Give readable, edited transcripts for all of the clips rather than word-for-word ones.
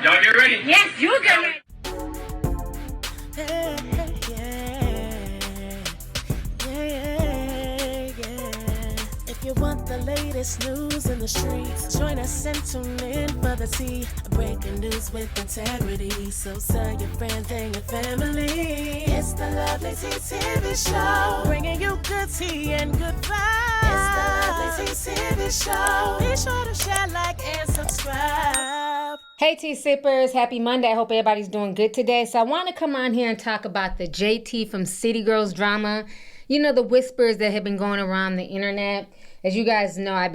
Y'all get ready? Yes, you get ready. If you want the latest news in the streets, join us and tune in for the tea. Breaking news with integrity. So tell your friends and your family. It's the Lovelyti TV show, bringing you good tea and good vibes. It's the Lovelyti TV show. Be sure to share, like, and subscribe. Hey tea sippers, happy Monday. I hope everybody's doing good today. So I want to come on here and talk about the JT from City Girls drama. You know, the whispers that have been going around the internet. As you guys know, I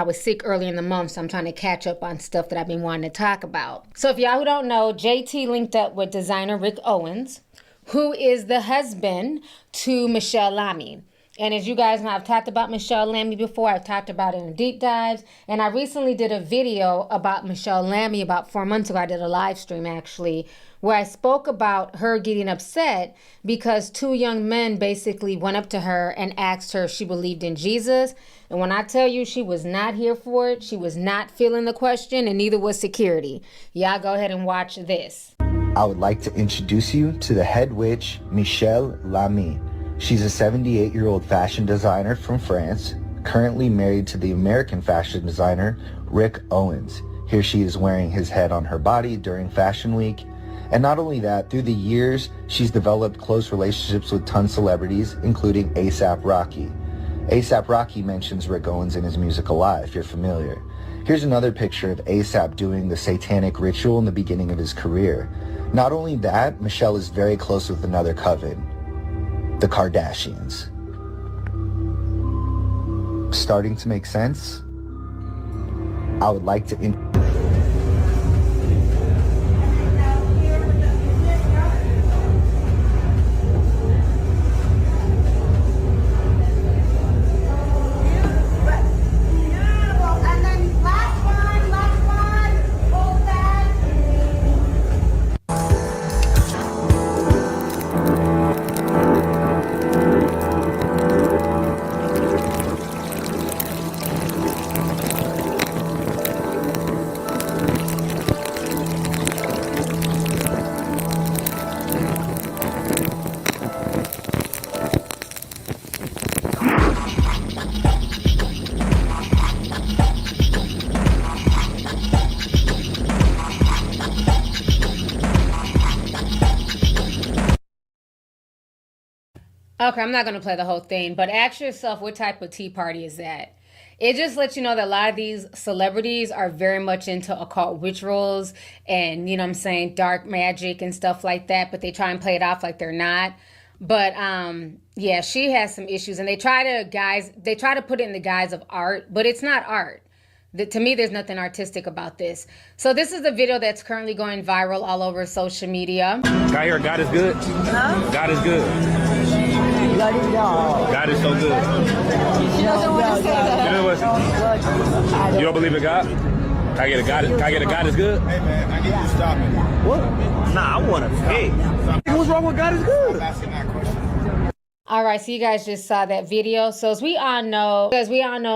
was sick early in the month, so I'm trying to catch up on stuff that I've been wanting to talk about. So if y'all who don't know, JT linked up with designer Rick Owens, who is the husband to Michèle Lamy. And as you guys know, I've talked about Michèle Lamy before. I've talked about it in deep dives. And I recently did a video about Michèle Lamy about 4 months ago. I did a live stream, actually, where I spoke about her getting upset because two young men basically went up to her and asked her if she believed in Jesus. And when I tell you she was not here for it, she was not feeling the question, and neither was security. Y'all go ahead and watch this. I would like to introduce you to the head witch, Michèle Lamy. She's a 78-year-old fashion designer from France, currently married to the American fashion designer, Rick Owens. Here she is wearing his head on her body during Fashion Week. And not only that, through the years, she's developed close relationships with ton celebrities, including A$AP Rocky. A$AP Rocky mentions Rick Owens in his music Alive, if you're familiar. Here's another picture of A$AP doing the satanic ritual in the beginning of his career. Not only that, Michèle is very close with another coven, the Kardashians. Starting to make sense? I would like to Okay, I'm not going to play the whole thing, but ask yourself, what type of tea party is that? It just lets you know that a lot of these celebrities are very much into occult rituals and, you know what I'm saying, dark magic and stuff like that, but they try and play it off like they're not. But yeah, she has some issues, and they try to put it in the guise of art, but it's not art. To me, there's nothing artistic about this. So this is the video that's currently going viral all over social media. I hear God is good. Huh? God is good. God is so good. She doesn't want to say that. You don't believe in God? Can I get a God is good? Hey man, I need you to stop it. What? Nah, I want to. Hey, what's wrong with God is good? I'm asking that question. All right, so you guys just saw that video. So as we all know,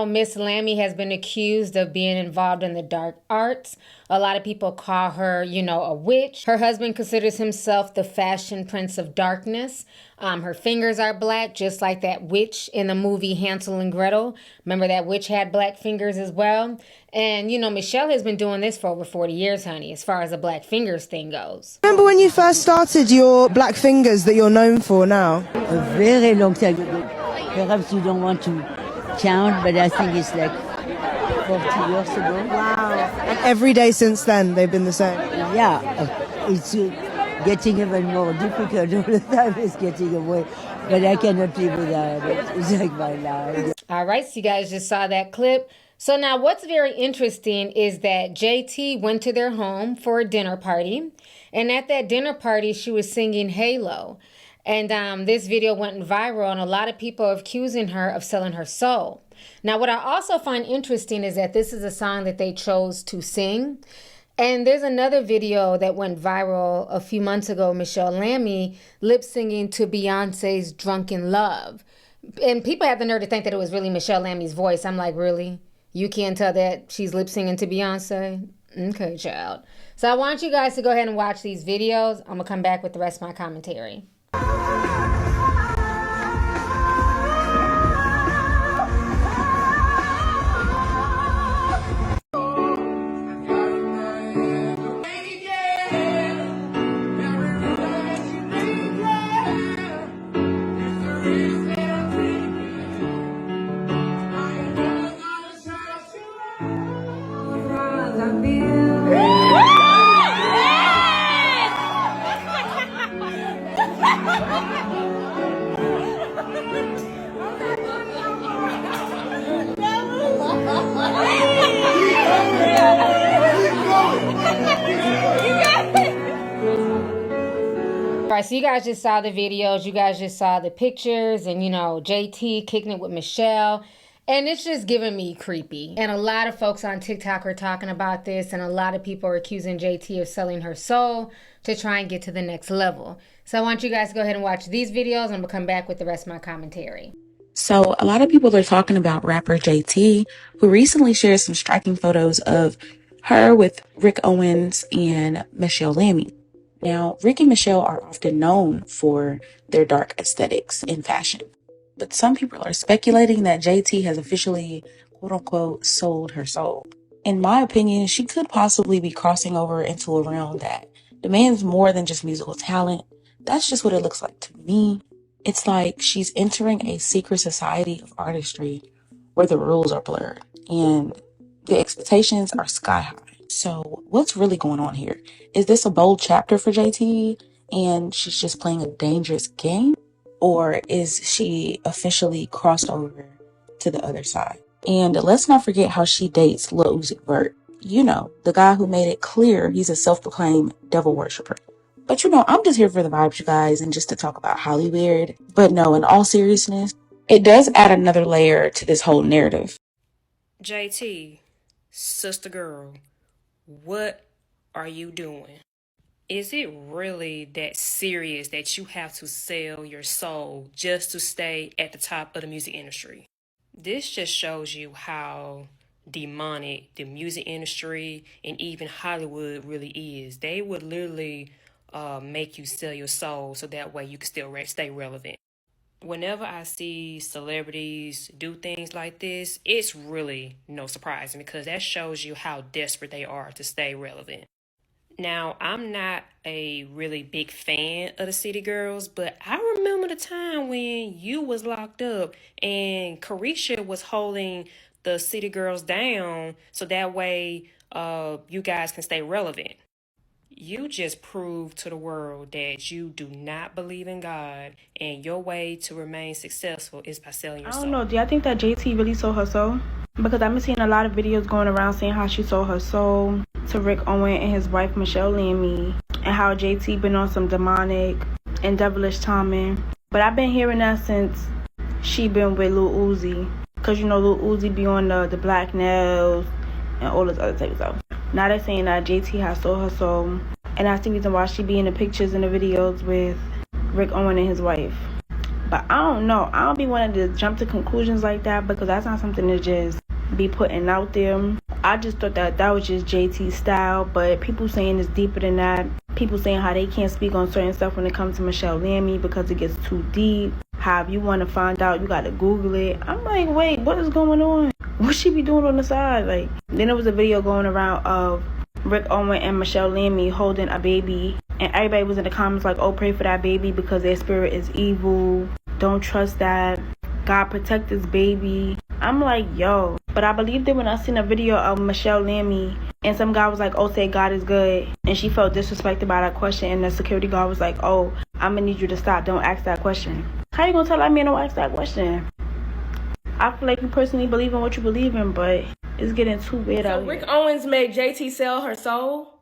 Miss Lamy has been accused of being involved in the dark arts. A lot of people call her, you know, a witch. Her husband considers himself the fashion prince of darkness. Her fingers are black, just like that witch in the movie Hansel and Gretel. Remember that witch had black fingers as well? And, you know, Michèle has been doing this for over 40 years, honey, as far as the black fingers thing goes. Remember when you first started your black fingers that you're known for now? A very long time ago. Perhaps you don't want to count, but I think it's like 40 years ago. Wow. And every day since then, they've been the same? Yeah, it's getting even more difficult all the time. It's getting away, but I cannot live without it. It's like my life. All right, so you guys just saw that clip. So now what's very interesting is that JT went to their home for a dinner party. And at that dinner party, she was singing Halo. And this video went viral, and a lot of people are accusing her of selling her soul. Now, what I also find interesting is that this is a song that they chose to sing. And there's another video that went viral a few months ago, Michèle Lamy lip singing to Beyonce's Drunken Love. And people have the nerve to think that it was really Michèle Lamy's voice. I'm like, really? You can't tell that she's lip singing to Beyonce? Okay, child. So I want you guys to go ahead and watch these videos. I'm going to come back with the rest of my commentary. All right, so you guys just saw the videos, you guys just saw the pictures, and you know, JT kicking it with Michelle, and it's just giving me creepy. And a lot of folks on TikTok are talking about this, and a lot of people are accusing JT of selling her soul to try and get to the next level. So I want you guys to go ahead and watch these videos, and I'm gonna come back with the rest of my commentary. So a lot of people are talking about rapper JT, who recently shared some striking photos of her with Rick Owens and Michèle Lamy. Now, Rick and Michelle are often known for their dark aesthetics in fashion, but some people are speculating that JT has officially, quote unquote, sold her soul. In my opinion, she could possibly be crossing over into a realm that demands more than just musical talent. That's just what it looks like to me. It's like she's entering a secret society of artistry where the rules are blurred and the expectations are sky high. So what's really going on here? Is this a bold chapter for JT and she's just playing a dangerous game? Or is she officially crossed over to the other side? And let's not forget how she dates Lil Uzi Vert. You know, the guy who made it clear he's a self-proclaimed devil worshiper. But you know, I'm just here for the vibes, you guys, and just to talk about Hollywood. But no, in all seriousness, it does add another layer to this whole narrative. JT, sister girl, what are you doing? Is it really that serious that you have to sell your soul just to stay at the top of the music industry? This just shows you how demonic the music industry and even Hollywood really is. They would literally make you sell your soul so that way you can still stay relevant. Whenever I see celebrities do things like this, it's really no surprise because that shows you how desperate they are to stay relevant. Now, I'm not a really big fan of the City Girls, but I remember the time when you was locked up and Carisha was holding the City Girls down so that way you guys can stay relevant. You just proved to the world that you do not believe in God, and your way to remain successful is by selling your soul. I don't know. Do y'all think that JT really sold her soul? Because I've been seeing a lot of videos going around saying how she sold her soul to Rick Owens and his wife Michèle Lamy, and how JT been on some demonic and devilish timing. But I've been hearing that since she been with Lil Uzi. Because, you know, Lil Uzi be on the black nails and all this other type of stuff. Now they're saying that JT has sold her soul. And that's the reason why she be in the pictures and the videos with Rick Owens and his wife. But I don't know. I don't be wanting to jump to conclusions like that because that's not something to just be putting out there. I just thought that was just JT's style. But people saying it's deeper than that. People saying how they can't speak on certain stuff when it comes to Michèle Lamy because it gets too deep. How if you want to find out, you got to Google it. I'm like, wait, what is going on? What she be doing on the side? Like, then there was a video going around of Rick Owens and Michèle Lamy holding a baby, and everybody was in the comments like, oh, pray for that baby because their spirit is evil. Don't trust that. God protect this baby. I'm like, yo. But I believed it when I seen a video of Michèle Lamy and some guy was like, oh, say God is good, and she felt disrespected by that question, and the security guard was like, oh, I'm gonna need you to stop. Don't ask that question. How you gonna tell that man don't ask that question? I feel like you personally believe in what you believe in, but it's getting too weird out here. Rick Owens made JT sell her soul,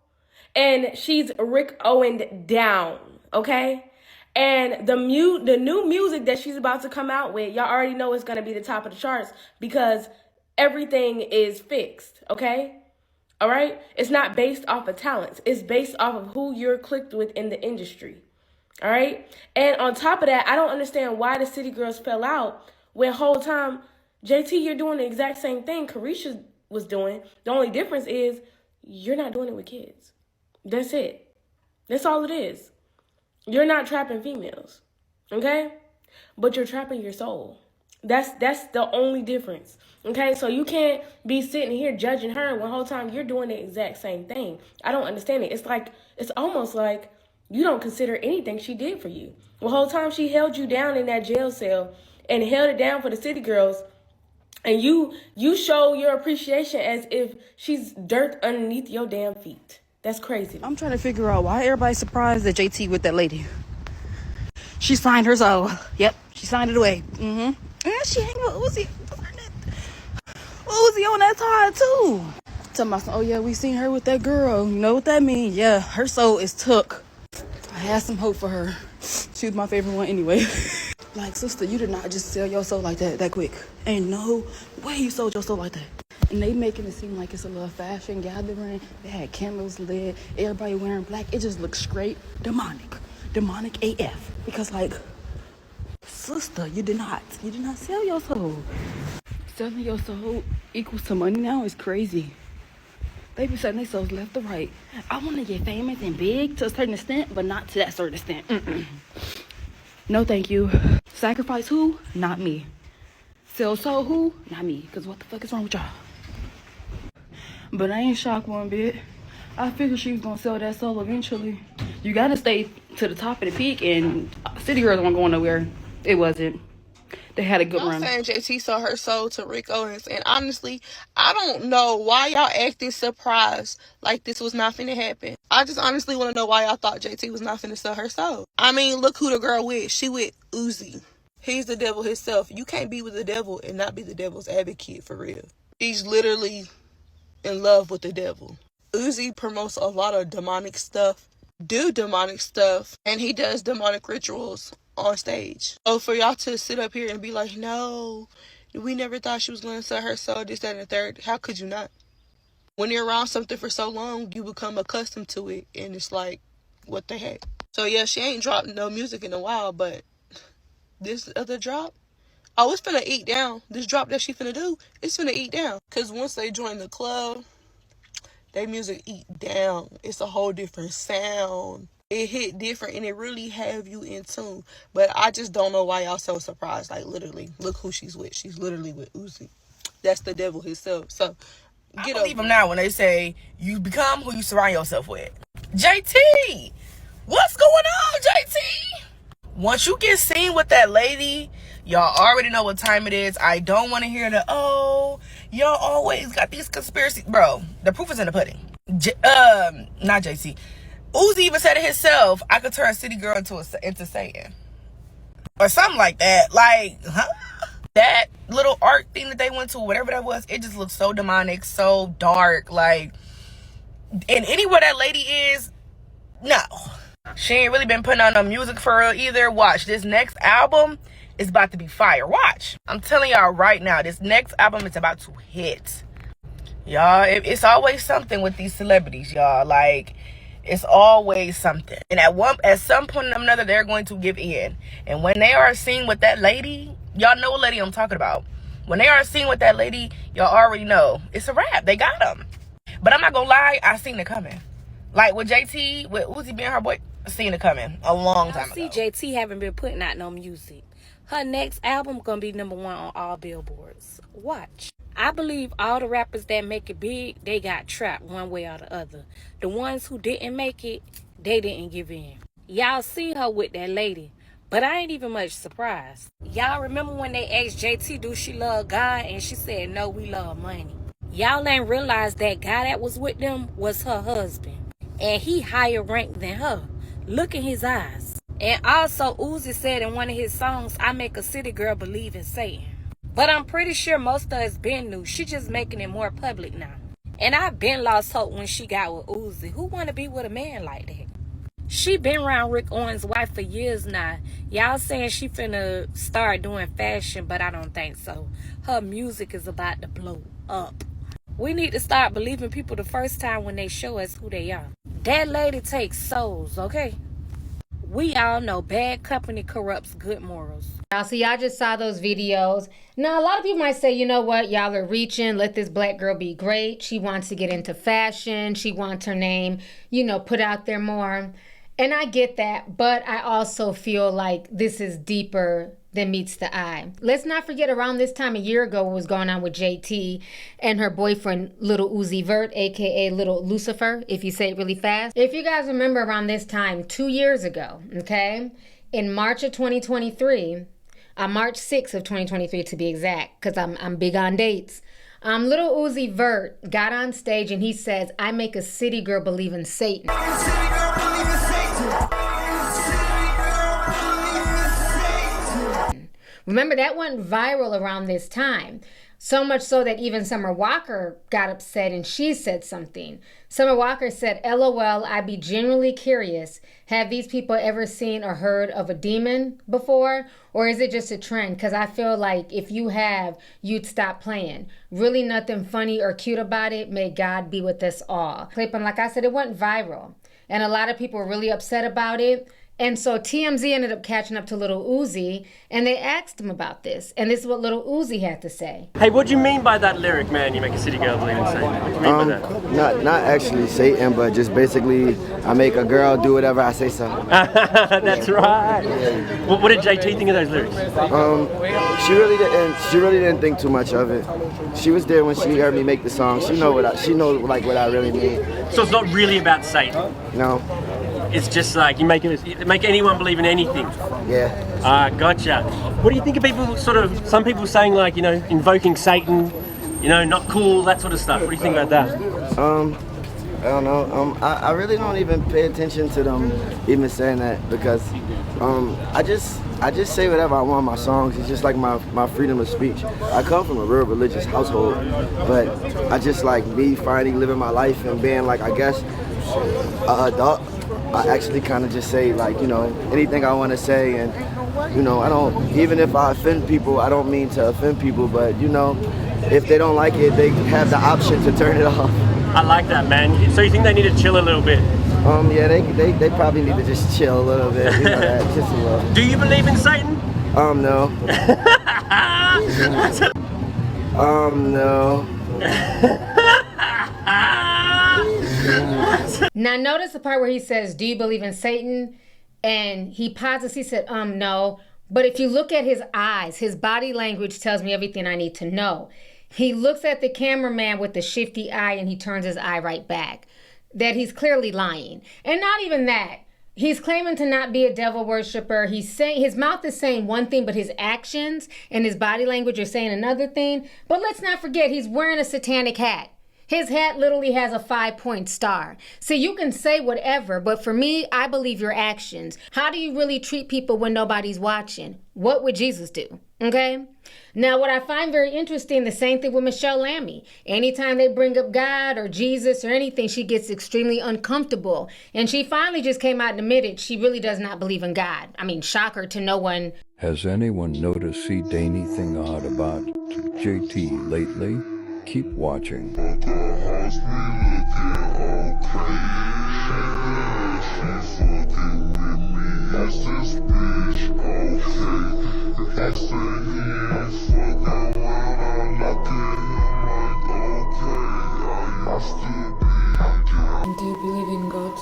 and she's Rick Owens down, okay? And the new music that she's about to come out with, y'all already know it's going to be the top of the charts because everything is fixed, okay? All right? It's not based off of talents. It's based off of who you're clicked with in the industry, all right? And on top of that, I don't understand why the City Girls fell out when whole time, JT, you're doing the exact same thing Carisha was doing. The only difference is you're not doing it with kids. That's it. That's all it is. You're not trapping females, okay? But you're trapping your soul. That's the only difference, okay? So you can't be sitting here judging her when the whole time you're doing the exact same thing. I don't understand it. It's almost like you don't consider anything she did for you. The whole time she held you down in that jail cell and held it down for the city girls, and you show your appreciation as if she's dirt underneath your damn feet. That's crazy. I'm trying to figure out why everybody's surprised that JT with that lady. She signed her soul. Yep, she signed it away. And she hanging with Uzi. Uzi on that side too. Talking about, oh yeah, we seen her with that girl. You know what that means? Yeah, her soul is took. I had some hope for her. She was my favorite one anyway. Like, sister, you did not just sell your soul like that quick. Ain't no way you sold your soul like that. And they making it seem like it's a little fashion gathering. They had candles lit, everybody wearing black. It just looks straight demonic. Demonic AF. Because, like, sister, you did not sell your soul. Selling your soul equals to money now is crazy. They be selling their souls left to right. I want to get famous and big to a certain extent, but not to that certain extent. No, thank you. Sacrifice who? Not me. Sell soul who? Not me. Because what the fuck is wrong with y'all? But I ain't shocked one bit. I figured she was going to sell that soul eventually. You got to stay to the top of the peak, and City Girls weren't going nowhere. It wasn't. They had a good run. I'm saying JT sold her soul to Rick Owens, and honestly, I don't know why y'all acting surprised like this was not finna happen. I just honestly want to know why y'all thought JT was not finna sell her soul. I mean, look who the girl with. She with Uzi. He's the devil himself. You can't be with the devil and not be the devil's advocate, for real. She's literally in love with the devil. Uzi promotes a lot of demonic stuff, and he does demonic rituals on stage. So for y'all to sit up here and be like, no, we never thought she was going to sell her soul, this, that, and the third. How could you not? When you're around something for so long, you become accustomed to it, and it's like, what the heck? So yeah, she ain't dropped no music in a while, but this other drop, oh, it's finna eat down. This drop that she finna do, it's finna eat down. Because once they join the club, they music eat down. It's a whole different sound. It hit different, and it really have you in tune. But I just don't know why y'all so surprised. Like, literally, look who she's with. She's literally with Uzi. That's the devil himself. So, I believe them now when they say, you become who you surround yourself with. JT! What's going on, JT? Once you get seen with that lady, y'all already know what time it is. I don't want to hear the, oh, y'all always got these conspiracies. Bro, the proof is in the pudding. Not JT. Uzi even said it himself, I could turn City Girl into Satan. Or something like that. Like, huh? That little art thing that they went to, whatever that was, it just looked so demonic, so dark. Like, and anywhere that lady is, no. She ain't really been putting on no music for real either. Watch, this next album is about to be fire. Watch. I'm telling y'all right now, this next album is about to hit. Y'all, it's always something with these celebrities, y'all. Like, it's always something. And at some point or another, they're going to give in. And when they are seen with that lady, y'all know what lady I'm talking about. When they are seen with that lady, y'all already know. It's a wrap. They got them. But I'm not going to lie, I seen it coming. Like with JT, with Uzi being her boy, I seen it coming a long time ago. See, JT haven't been putting out no music. Her next album going to be #1 on all billboards. Watch. I believe all the rappers that make it big, they got trapped one way or the other. The ones who didn't make it, they didn't give in. Y'all see her with that lady, but I ain't even much surprised. Y'all remember when they asked JT, do she love God? And she said, no, we love money. Y'all ain't realized that guy that was with them was her husband. And he higher ranked than her. Look in his eyes. And also, Uzi said in one of his songs, I make a city girl believe in Satan. But I'm pretty sure most of us been knew. She just making it more public now. And I been lost hope when she got with Uzi. Who want to be with a man like that? She been around Rick Owens' wife for years now. Y'all saying she finna start doing fashion, but I don't think so. Her music is about to blow up. We need to start believing people the first time when they show us who they are. That lady takes souls, okay? We all know bad company corrupts good morals. So y'all just saw those videos. Now, a lot of people might say, you know what, y'all are reaching. Let this black girl be great. She wants to get into fashion. She wants her name, put out there more. And I get that, but I also feel like this is deeper than meets the eye. Let's not forget, around this time a year ago, what was going on with JT and her boyfriend, Little Uzi Vert, aka Little Lucifer, if you say it really fast. If you guys remember, around this time 2 years ago, okay, in March of 2023, March 6th of 2023 to be exact, because I'm big on dates. Little Uzi Vert got on stage and he says, "I make a city girl believe in Satan." Remember, that went viral around this time. So much so that even Summer Walker got upset and she said something. Summer Walker said, "LOL, I'd be genuinely curious. Have these people ever seen or heard of a demon before? Or is it just a trend? Because I feel like if you have, you'd stop playing. Really nothing funny or cute about it. May God be with us all." Clip, and like I said, it went viral. And a lot of people were really upset about it. And so TMZ ended up catching up to Little Uzi, and they asked him about this. And this is what Little Uzi had to say. Hey, what do you mean by that lyric, man? You make a city girl believe in Satan. What do you mean by that? Not actually Satan, but just basically I make a girl do whatever I say so. That's right. What did JT think of those lyrics? She really didn't think too much of it. She was there when she heard me make the song. She knows what I really mean. So it's not really about Satan. No. It's just like you make anyone believe in anything. Yeah. Gotcha. What do you think of people some people saying like, invoking Satan, not cool, that sort of stuff? What do you think about that? I don't know. I really don't even pay attention to them even saying that because I just say whatever I want in my songs. It's just like my freedom of speech. I come from a real religious household, but I just like me finding living my life and being like, I guess, an adult. I actually kind of just say like, anything I want to say, and I don't, even if I offend people, I don't mean to offend people, but if they don't like it, they have the option to turn it off. I like that, man. So you think they need to chill a little bit? Yeah, they probably need to just chill a little bit, just a little. Do you believe in Satan? No. No. Now notice the part where he says, "Do you believe in Satan?" And he pauses, he said, no. But if you look at his eyes, his body language tells me everything I need to know. He looks at the cameraman with the shifty eye and he turns his eye right back. That he's clearly lying. And not even that. He's claiming to not be a devil worshiper. He's saying, his mouth is saying one thing, but his actions and his body language are saying another thing. But let's not forget, he's wearing a satanic hat. His hat literally has a 5-point star. So you can say whatever, but for me, I believe your actions. How do you really treat people when nobody's watching? What would Jesus do? Okay? Now, what I find very interesting, the same thing with Michèle Lamy. Anytime they bring up God or Jesus or anything, she gets extremely uncomfortable. And she finally just came out and admitted she really does not believe in God. I mean, shocker to no one. Has anyone noticed anything odd about JT lately? Keep watching. Do you believe in God?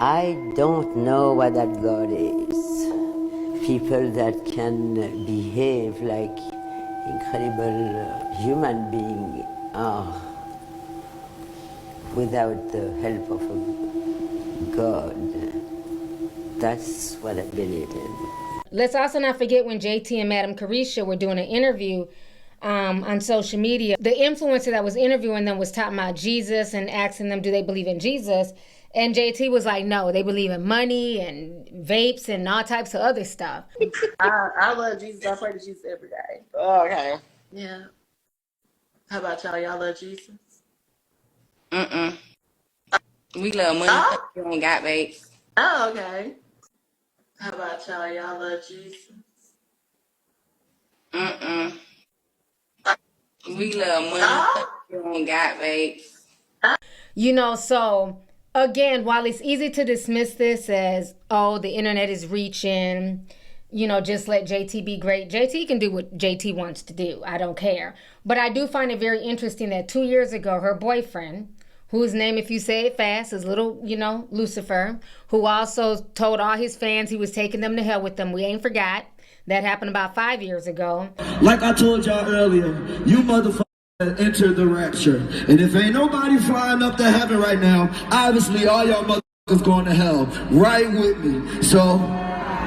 I don't know what that God is. People that can behave like incredible human being are without the help of a God. That's what I believe in. Let's also not forget when JT and Madam Carisha were doing an interview on social media. The influencer that was interviewing them was talking about Jesus and asking them, do they believe in Jesus? And JT was like, no, they believe in money and vapes and all types of other stuff. I love Jesus. I pray to Jesus every day. Oh, okay. Yeah. How about y'all? Y'all love Jesus? We love money. Oh. We don't got vapes. Oh, okay. How about y'all? Y'all love Jesus? We love money. We don't got vapes. So again, while it's easy to dismiss this as, oh, the internet is reaching, you know, just let JT be great. JT can do what JT wants to do. I don't care. But I do find it very interesting that 2 years ago, her boyfriend, whose name, if you say it fast, is little, you know, Lucifer, who also told all his fans he was taking them to hell with them. We ain't forgot. That happened about 5 years ago. Like I told y'all earlier, you motherfuckers entered the rapture. And if ain't nobody flying up to heaven right now, obviously all y'all motherfuckers going to hell. Right with me. So,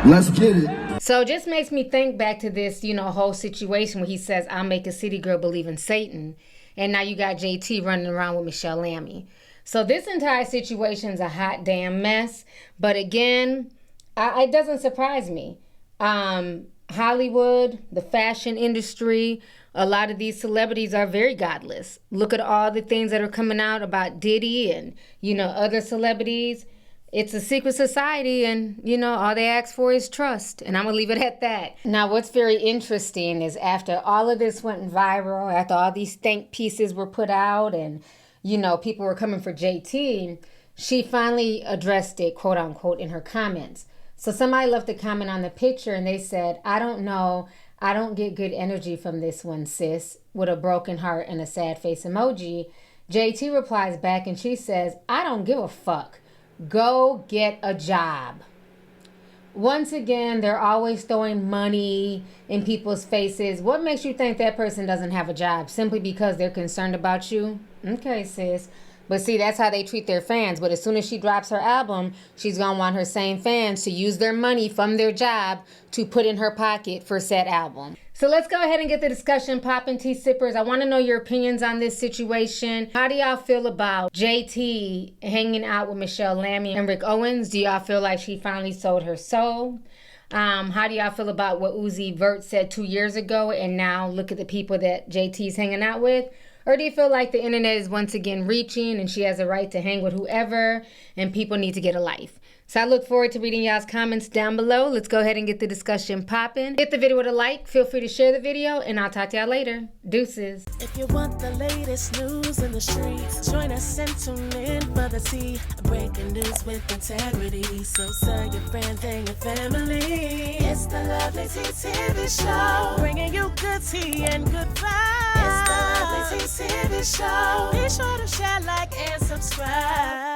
let's get it. So it just makes me think back to this, you know, whole situation where he says, I'll make a city girl believe in Satan. And now you got JT running around with Michèle Lamy. So this entire situation's a hot damn mess. But again, it doesn't surprise me. Hollywood, the fashion industry, a lot of these celebrities are very godless. Look at all the things that are coming out about Diddy and, you know, other celebrities. It's a secret society, and, you know, all they ask for is trust. And I'm going to leave it at that. Now, what's very interesting is after all of this went viral, after all these think pieces were put out and, you know, people were coming for JT, she finally addressed it, quote unquote, in her comments. So somebody left a comment on the picture and they said, I don't know, I don't get good energy from this one, sis, with a broken heart and a sad face emoji. JT replies back and she says, I don't give a fuck. Go get a job. Once again, they're always throwing money in people's faces. What makes you think that person doesn't have a job? Simply because they're concerned about you? Okay, sis. But see, that's how they treat their fans. But as soon as she drops her album, she's going to want her same fans to use their money from their job to put in her pocket for said album. So let's go ahead and get the discussion popping, tea sippers. I want to know your opinions on this situation. How do y'all feel about JT hanging out with Michèle Lamy and Rick Owens? Do y'all feel like she finally sold her soul? How do y'all feel about what Uzi Vert said 2 years ago and now look at the people that JT's hanging out with? Or do you feel like the internet is once again reaching and she has a right to hang with whoever and people need to get a life? So I look forward to reading y'all's comments down below. Let's go ahead and get the discussion popping. Hit the video with a like. Feel free to share the video and I'll talk to y'all later. Deuces. If you want the latest news in the streets, join us and tune in for the tea. Breaking news with integrity. So tell your friends and your family. It's the Lovelyti TV show. Bringing you good tea and good vibes. It's the Lovelyti TV show. Be sure to share, like, and subscribe.